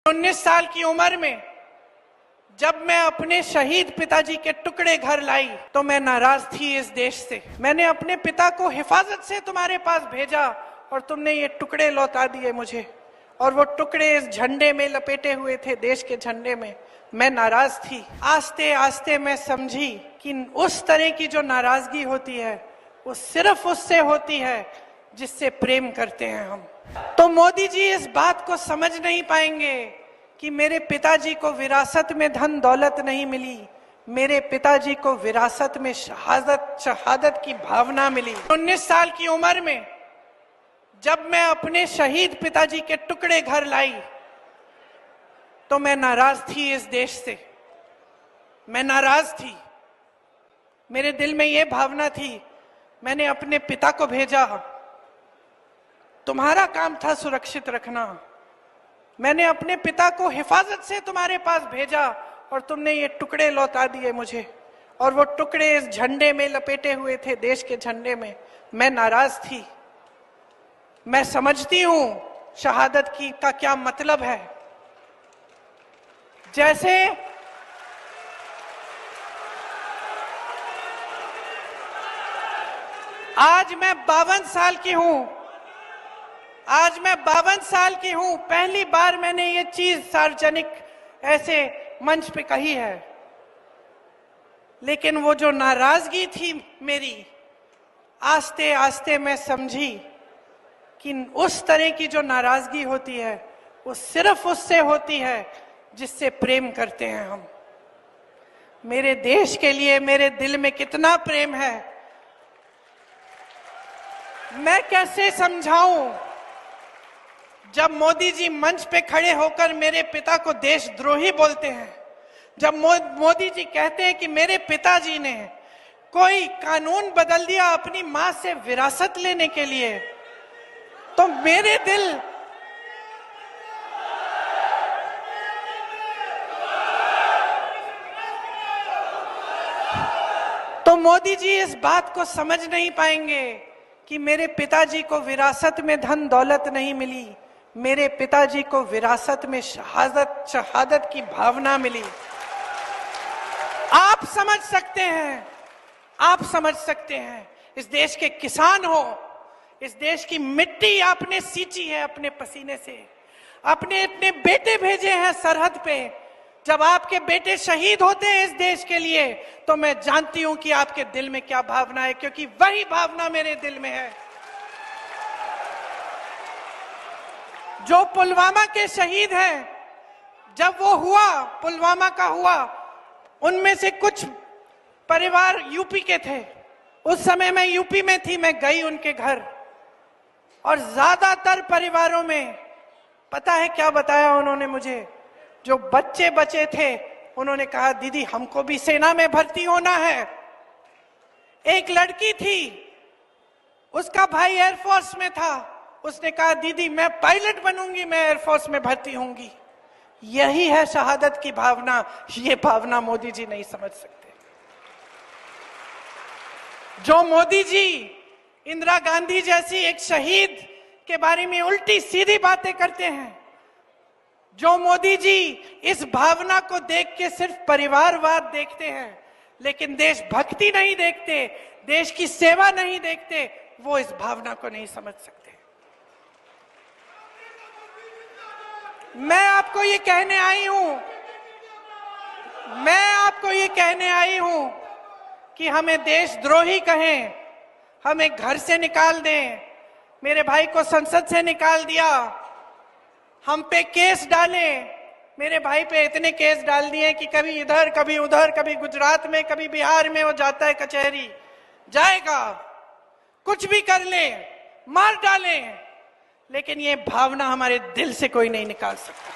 19 साल की उम्र में जब मैं अपने शहीद पिताजी के टुकड़े घर लाई तो मैं नाराज थी इस देश से। मैंने अपने पिता को हिफाजत से तुम्हारे पास भेजा और तुमने ये टुकड़े लौटा दिए मुझे, और वो टुकड़े इस झंडे में लपेटे हुए थे, देश के झंडे में। मैं नाराज थी। आस्ते आस्ते मैं समझी कि उस तरह की जो नाराजगी होती है वो सिर्फ उससे होती है जिससे प्रेम करते हैं हम। तो मोदी जी इस बात को समझ नहीं पाएंगे कि मेरे पिताजी को विरासत में धन दौलत नहीं मिली, मेरे पिताजी को विरासत में शहादत की भावना मिली। 19 साल की उम्र में जब मैं अपने शहीद पिताजी के टुकड़े घर लाई तो मैं नाराज थी इस देश से। मैं नाराज थी। मेरे दिल में यह भावना थी, मैंने अपने पिता को भेजा, तुम्हारा काम था सुरक्षित रखना। मैंने अपने पिता को हिफाजत से तुम्हारे पास भेजा और तुमने ये टुकड़े लौटा दिए मुझे, और वो टुकड़े इस झंडे में लपेटे हुए थे, देश के झंडे में। मैं नाराज थी। मैं समझती हूं शहादत की का क्या मतलब है। जैसे आज मैं 52 साल की हूं, पहली बार मैंने ये चीज सार्वजनिक ऐसे मंच पे कही है, लेकिन वो जो नाराजगी थी मेरी, आस्ते आस्ते मैं समझी कि उस तरह की जो नाराजगी होती है वो सिर्फ उससे होती है जिससे प्रेम करते हैं हम। मेरे देश के लिए मेरे दिल में कितना प्रेम है, मैं कैसे समझाऊं। जब मोदी जी मंच पे खड़े होकर मेरे पिता को देशद्रोही बोलते हैं, जब मोदी जी कहते हैं कि मेरे पिताजी ने कोई कानून बदल दिया अपनी मां से विरासत लेने के लिए, तो मेरे दिल तो मोदी जी इस बात को समझ नहीं पाएंगे कि मेरे पिताजी को विरासत में धन दौलत नहीं मिली, मेरे पिताजी को विरासत में शहादत की भावना मिली। आप समझ सकते हैं, आप समझ सकते हैं। इस देश के किसान हो, इस देश की मिट्टी आपने सींची है अपने पसीने से, अपने अपने बेटे भेजे हैं सरहद पे। जब आपके बेटे शहीद होते हैं इस देश के लिए तो मैं जानती हूं कि आपके दिल में क्या भावना है, क्योंकि वही भावना मेरे दिल में है। जो पुलवामा के शहीद हैं, जब वो हुआ, पुलवामा का हुआ, उनमें से कुछ परिवार यूपी के थे। उस समय मैं यूपी में थी, मैं गई उनके घर, और ज्यादातर परिवारों में पता है क्या बताया उन्होंने मुझे? जो बच्चे बचे थे उन्होंने कहा दीदी हमको भी सेना में भर्ती होना है। एक लड़की थी, उसका भाई एयरफोर्स में था, उसने कहा दीदी मैं पायलट बनूंगी, मैं एयरफोर्स में भर्ती होंगी। यही है शहादत की भावना। ये भावना मोदी जी नहीं समझ सकते। जो मोदी जी इंदिरा गांधी जैसी एक शहीद के बारे में उल्टी सीधी बातें करते हैं, जो मोदी जी इस भावना को देख के सिर्फ परिवारवाद देखते हैं लेकिन देशभक्ति नहीं देखते, देश की सेवा नहीं देखते, वो इस भावना को नहीं समझ सकते। मैं आपको ये कहने आई हूं कि हमें देशद्रोही कहें, हमें घर से निकाल दें, मेरे भाई को संसद से निकाल दिया, हम पे केस डाले। मेरे भाई पे इतने केस डाल दिए कि कभी इधर कभी उधर, कभी गुजरात में कभी बिहार में वो जाता है कचहरी, जाएगा, कुछ भी कर ले, मार डालें, लेकिन ये भावना हमारे दिल से कोई नहीं निकाल सकता।